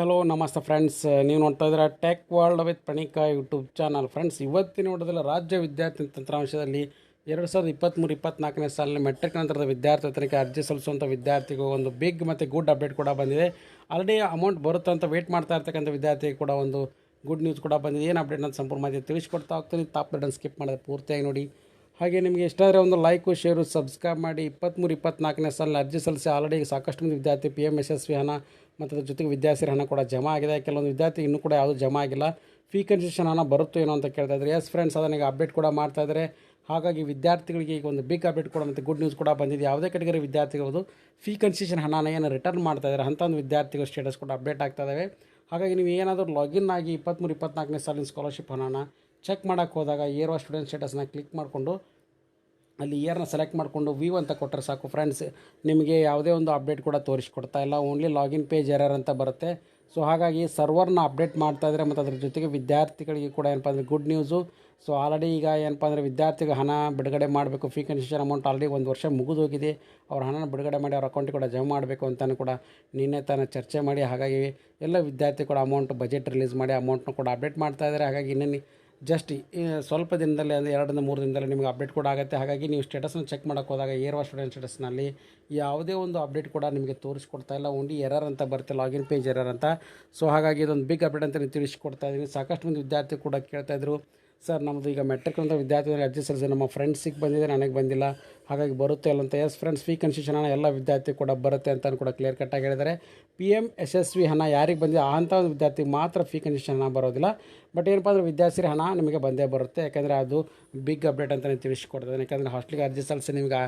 Hello ನಮಸ್ತೆ friends. ನೀವು ನೋಡ್ತಾ ಇದ್ದೀರಾ tech world with Pranika YouTube channel. Friends, ಇವತ್ತಿನ ನೋಡೋದ್ರಲ್ಲಿ ರಾಜ್ಯ ವಿದ್ಯಾರ್ಥಿ ತಂತ್ರಾಂಶದಲ್ಲಿ 2023-24ನೇ ಸಾಲಿನ ಮೆಟ್ರಿಕ್ ನಂತರದ ವಿದ್ಯಾರ್ಥಿ ವೇತನಕ್ಕೆ ಅರ್ಜಿ ಸಲ್ಲಿಸುವಂಥ ವಿದ್ಯಾರ್ಥಿಗೂ ಒಂದು ಬಿಗ್ ಮತ್ತು ಗುಡ್ ಅಪ್ಡೇಟ್ ಕೂಡ ಬಂದಿದೆ. ಆಲ್ರೆಡಿ ಅಮೌಂಟ್ ಬರುತ್ತೆ ಅಂತ ವೇಟ್ ಮಾಡ್ತಾ ಇರ್ತಕ್ಕಂಥ ವಿದ್ಯಾರ್ಥಿಗೆ ಕೂಡ ಒಂದು ಗುಡ್ ನ್ಯೂಸ್ ಕೂಡ ಬಂದಿದೆ. ಏನು ಅಪ್ಡೇಟ್ ಅಂತ ಸಂಪೂರ್ಣ ಮಾಹಿತಿ ತಿಳಿಸ್ಕೊಡ್ತಾ ಹೋಗ್ತೀನಿ. ತಾಪ್ಡನ್ನು ಸ್ಕಿಪ್ ಮಾಡಿದ್ರೆ ಪೂರ್ತಿಯಾಗಿ ನೋಡಿ. ಹಾಗೆ ನಿಮಗೆ ಇಷ್ಟ ಆದರೆ ಒಂದು ಲೈಕು, ಶೇರು, ಸಬ್ಸ್ಕ್ರೈಬ್ ಮಾಡಿ. 23-24ನೇ ಸಾಲಿನ ಅರ್ಜಿ ಸಲ್ಲಿಸಿ ಆಲ್ರೆಡಿ ಸಾಕಷ್ಟು ಮಂದಿ ವಿದ್ಯಾರ್ಥಿ PMSSV ಹಣ ಮತ್ತು ಅದ್ರ ಜೊತೆಗೆ ವಿದ್ಯಾರ್ಥಿ ಹಣ ಕೂಡ ಜಮಾ ಆಗಿದೆ. ಕೆಲವೊಂದು ವಿದ್ಯಾರ್ಥಿ ಇನ್ನೂ ಕೂಡ ಯಾವುದೂ ಜಮಾ ಆಗಿಲ್ಲ. ಫೀ ಕನ್ಸೆಷನ್ ಹಣ ಬರುತ್ತೋ ಏನೋ ಅಂತ ಕೇಳ್ತಾ ಇದ್ದಾರೆ. ಎಸ್ ಫ್ರೆಂಡ್ಸ್, ಅದನ್ನ ಅಪ್ಡೇಟ್ ಕೂಡ ಮಾಡ್ತಾ ಇದ್ದಾರೆ. ಹಾಗಾಗಿ ವಿದ್ಯಾರ್ಥಿಗಳಿಗೆ ಈಗ ಒಂದು ಬಿಗ್ ಅಪ್ಡೇಟ್ ಕೂಡ ಮತ್ತು ಗುಡ್ ನ್ಯೂಸ್ ಕೂಡ ಬಂದಿದೆ. ಯಾವುದೇ ಕೆಟಗರಿ ವಿದ್ಯಾರ್ಥಿಗಳು ಫೀ ಕನ್ಸೆಷನ್ ಹಣನ ಏನು ರಿಟರ್ನ್ ಮಾಡ್ತಾ ಇದ್ದಾರೆ ಅಂಥ ಒಂದು ವಿದ್ಯಾರ್ಥಿಗಳ ಸ್ಟೇಟಸ್ ಕೂಡ ಅಪ್ಡೇಟ್ ಆಗ್ತಾ ಇದ್ದಾವೆ. ಹಾಗಾಗಿ ನೀವು ಏನಾದರೂ ಲಾಗಿನ್ ಆಗಿ 23-24ನೇ ಸಾಲಿನ ಸ್ಕಾಲರ್ಶಿಪ್ ಹಣನ ಚೆಕ್ ಮಾಡೋಕ್ಕೆ ಹೋದಾಗ ಏರುವ ಸ್ಟೂಡೆಂಟ್ ಸ್ಟೇಟಸ್ನ ಕ್ಲಿಕ್ ಮಾಡಿಕೊಂಡು ಅಲ್ಲಿ ಇಯರ್ನ ಸೆಲೆಕ್ಟ್ ಮಾಡಿಕೊಂಡು ವ್ಯೂ ಅಂತ ಕೊಟ್ಟರೆ ಸಾಕು ಫ್ರೆಂಡ್ಸ್. ನಿಮಗೆ ಯಾವುದೇ ಒಂದು ಅಪ್ಡೇಟ್ ಕೂಡ ತೋರಿಸ್ಕೊಡ್ತಾ ಇಲ್ಲ. ಓನ್ಲಿ ಲಾಗಿನ್ ಪೇಜ್ ಎರರ್ ಅಂತ ಬರುತ್ತೆ. ಸೊ ಹಾಗಾಗಿ ಸರ್ವರ್ನ ಅಪ್ಡೇಟ್ ಮಾಡ್ತಾ ಇದ್ದಾರೆ. ಮತ್ತು ಅದ್ರ ಜೊತೆಗೆ ವಿದ್ಯಾರ್ಥಿಗಳಿಗೆ ಕೂಡ ಏನಪ್ಪ ಅಂದರೆ ಗುಡ್ ನ್ಯೂಸು. ಸೊ ಆಲ್ರೆಡಿ ಈಗ ಏನಪ್ಪ ಅಂದರೆ ವಿದ್ಯಾರ್ಥಿಗೆ ಹಣ ಬಿಡುಗಡೆ ಮಾಡಬೇಕು. ಫೀ ಕನ್ಸೆಷನ್ ಅಮೌಂಟ್ ಆಲ್ರೆಡಿ ಒಂದು ವರ್ಷ ಮುಗಿದೋಗಿದೆ. ಅವ್ರ ಹಣನ ಬಿಡುಗಡೆ ಮಾಡಿ ಅವ್ರ ಅಕೌಂಟಿಗೆ ಕೂಡ ಜಮಾ ಮಾಡಬೇಕು ಅಂತಲೂ ಕೂಡ ನಿನ್ನೆ ತಾನೇ ಚರ್ಚೆ ಮಾಡಿ, ಹಾಗಾಗಿ ಎಲ್ಲ ವಿದ್ಯಾರ್ಥಿ ಕೂಡ ಅಮೌಂಟ್ ಬಜೆಟ್ ರಿಲೀಸ್ ಮಾಡಿ ಅಮೌಂಟ್ನ ಕೂಡ ಅಪ್ಡೇಟ್ ಮಾಡ್ತಾ ಇದ್ದಾರೆ. ಹಾಗಾಗಿ ಇನ್ನೇನು ಜಸ್ಟ್ ಸ್ವಲ್ಪ ದಿನದಲ್ಲಿ ಅಂದರೆ 2-3 ದಿನದಲ್ಲಿ ನಿಮಗೆ ಅಪ್ಡೇಟ್ ಕೂಡ ಆಗುತ್ತೆ. ಹಾಗಾಗಿ ನೀವು ಸ್ಟೇಟಸ್ನ ಚೆಕ್ ಮಾಡೋಕ್ಕೆ ಹೋದಾಗ ಏರುವ ಸ್ಟೂಡೆಂಟ್ ಸ್ಟೇಟಸ್ನಲ್ಲಿ ಯಾವುದೇ ಒಂದು ಅಪ್ಡೇಟ್ ಕೂಡ ನಿಮಗೆ ತೋರಿಸ್ಕೊಡ್ತಾ ಇಲ್ಲ. ಓನ್ಲಿ ಎರರ್ ಅಂತ ಬರುತ್ತೆ, ಲಾಗಿನ್ ಪೇಜ್ ಎರರ್ ಅಂತ. ಸೊ ಹಾಗಾಗಿ ಇದೊಂದು ಬಿಗ್ ಅಪ್ಡೇಟ್ ಅಂತ ನೀವು ತಿಳಿಸ್ಕೊಡ್ತಾ ಇದ್ದೀನಿ. ಸಾಕಷ್ಟು ಮಂದಿ ವಿದ್ಯಾರ್ಥಿ ಕೂಡ ಕೇಳ್ತಾಯಿದ್ರು, ಸರ್ ನಮ್ಮದು ಈಗ ಮೆಟ್ರಿಕ್ ಅಂತ ವಿದ್ಯಾರ್ಥಿಗಳಿಗೆ ಅರ್ಜಿ ಸಲ್ಲಿಸಿ ನಮ್ಮ ಫ್ರೆಂಡ್ಸಿಗೆ ಬಂದಿದೆ, ನನಗೆ ಬಂದಿಲ್ಲ, ಹಾಗಾಗಿ ಬರುತ್ತೆ ಅಲ್ಲ ಅಂತ. ಎಸ್ ಫ್ರೆಂಡ್ಸ್, ಫೀ ಕನ್ಸೆಷನ್ ಹಣ ಎಲ್ಲ ವಿದ್ಯಾರ್ಥಿ ಕೂಡ ಬರುತ್ತೆ ಅಂತ ಕೂಡ ಕ್ಲಿಯರ್ ಕಟ್ಟಾಗಿ ಹೇಳಿದ್ದಾರೆ. PMSSV ಹಣ ಯಾರಿಗೆ ಬಂದಿದೆ ಅಂಥ ಒಂದು ವಿದ್ಯಾರ್ಥಿಗೆ ಮಾತ್ರ ಫೀ ಕನ್ಸೆಷನ್ ಹಣ ಬರೋದಿಲ್ಲ. ಬಟ್ ಏನಪ್ಪ ಅಂದರೆ ವಿದ್ಯಾರ್ಥಿ ಹಣ ನಿಮಗೆ ಬಂದೇ ಬರುತ್ತೆ. ಯಾಕೆಂದರೆ ಅದು ಬಿಗ್ ಅಪ್ಡೇಟ್ ಅಂತ ನೀವು ತಿಳಿಸ್ಕೊಡ್ತದೆ. ಯಾಕೆಂದರೆ ಹಾಸ್ಟೆಲ್ಗೆ ಅರ್ಜಿ ಸಲ್ಲಿಸಿ ನಿಮ್ಗೆ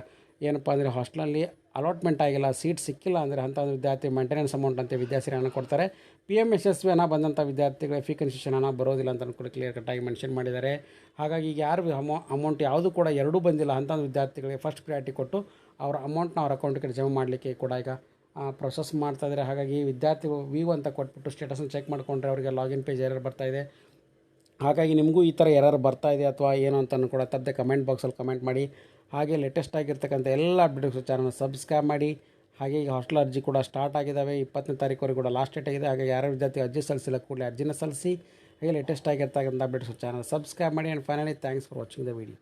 ಏನಪ್ಪ ಅಂದರೆ ಹಾಸ್ಟೆಲಲ್ಲಿ ಅಲಾಟ್ಮೆಂಟ್ ಆಗಿಲ್ಲ, ಸೀಟ್ ಸಿಕ್ಕಿಲ್ಲ ಅಂದರೆ ಅಂಥ ಒಂದು ವಿದ್ಯಾರ್ಥಿ ಮೇಂಟೆನೆನ್ಸ್ ಅಮೌಂಟ್ ಅಂತ ವಿದ್ಯಾರ್ಥಿ ಹಣ ಕೊಡ್ತಾರೆ. PMSSV ಹಣ ಬಂದಂಥ ವಿದ್ಯಾರ್ಥಿಗಳಿಗೆ ಫೀ ಕನ್ಸೆಷನ್ ಹಣ ಬರೋದಿಲ್ಲ ಅಂತ ಕೂಡ ಕ್ಲಿಯರ್ ಕಟ್ಟಾಗಿ ಮೆನ್ಷನ್ ಮಾಡಿದ್ದಾರೆ. ಹಾಗಾಗಿ ಈಗ ಯಾರು ಅಮೌಂಟ್ ಯಾವುದು ಕೂಡ ಎರಡೂ ಬಂದಿಲ್ಲ ಅಂಥ ಒಂದು ವಿದ್ಯಾರ್ಥಿಗಳಿಗೆ ಫಸ್ಟ್ ಪ್ರಿಯಾರಿಟಿ ಕೊಟ್ಟು ಅವರ ಅಮೌಂಟ್ನ ಅವ್ರ ಅಕೌಂಟಿಗೆ ಜಮಾ ಮಾಡಲಿಕ್ಕೆ ಕೂಡ ಈಗ ಪ್ರೊಸೆಸ್ ಮಾಡ್ತಾಯಿದ್ದಾರೆ. ಹಾಗಾಗಿ ವಿದ್ಯಾರ್ಥಿಗಳು ವ್ಯೂ ಅಂತ ಕೊಟ್ಬಿಟ್ಟು ಸ್ಟೇಟಸ್ನ ಚೆಕ್ ಮಾಡಿಕೊಂಡ್ರೆ ಅವರಿಗೆ ಲಾಗಿನ್ ಪೇಜ್ ಎರರ್ ಬರ್ತಾಯಿದೆ. ಹಾಗಾಗಿ ನಿಮಗೂ ಈ ಥರ ಎರರ್ ಬರ್ತಾ ಇದೆ ಅಥವಾ ಏನು ಅಂತಲೂ ಕೂಡ ತಪ್ಪದೆ ಕಮೆಂಟ್ ಬಾಕ್ಸಲ್ಲಿ ಕಮೆಂಟ್ ಮಾಡಿ. ಹಾಗೆ ಲೇಟೆಸ್ಟ್ ಆಗಿರ್ತಕ್ಕಂಥ ಎಲ್ಲ ಅಪ್ಡೇಟ್ಸ್ ಚಾನಲ್ನ ಸಬ್ಸ್ಕ್ರೈಬ್ ಮಾಡಿ. ಹಾಗೆ ಈಗ ಹಾಸ್ಟೆಲ್ ಅರ್ಜಿ ಕೂಡ ಸ್ಟಾರ್ಟ್ ಆಗಿದ್ದಾವೆ. 20ನೇ ತಾರೀಕುವರೆಗೂ ಕೂಡ ಲಾಸ್ಟ್ ಡೇಟ್ ಆಗಿದೆ. ಹಾಗೆ ಯಾರು ವಿದ್ಯಾರ್ಥಿ ಅರ್ಜಿ ಸಲ್ಲಿಸಿಲ್ಲ ಕೂಡಲೇ ಅರ್ಜಿನ ಸಲ್ಲಿಸಿ. ಹಾಗೆ ಲೇಟೆಸ್ಟ್ ಆಗಿರ್ತಕ್ಕಂಥ ಅಪ್ಡೇಟ್ಸ್ ಚಾನಲ್ ಸಬ್ಸ್ಕ್ರೈಬ್ ಮಾಡಿ. And finally thanks for watching the video.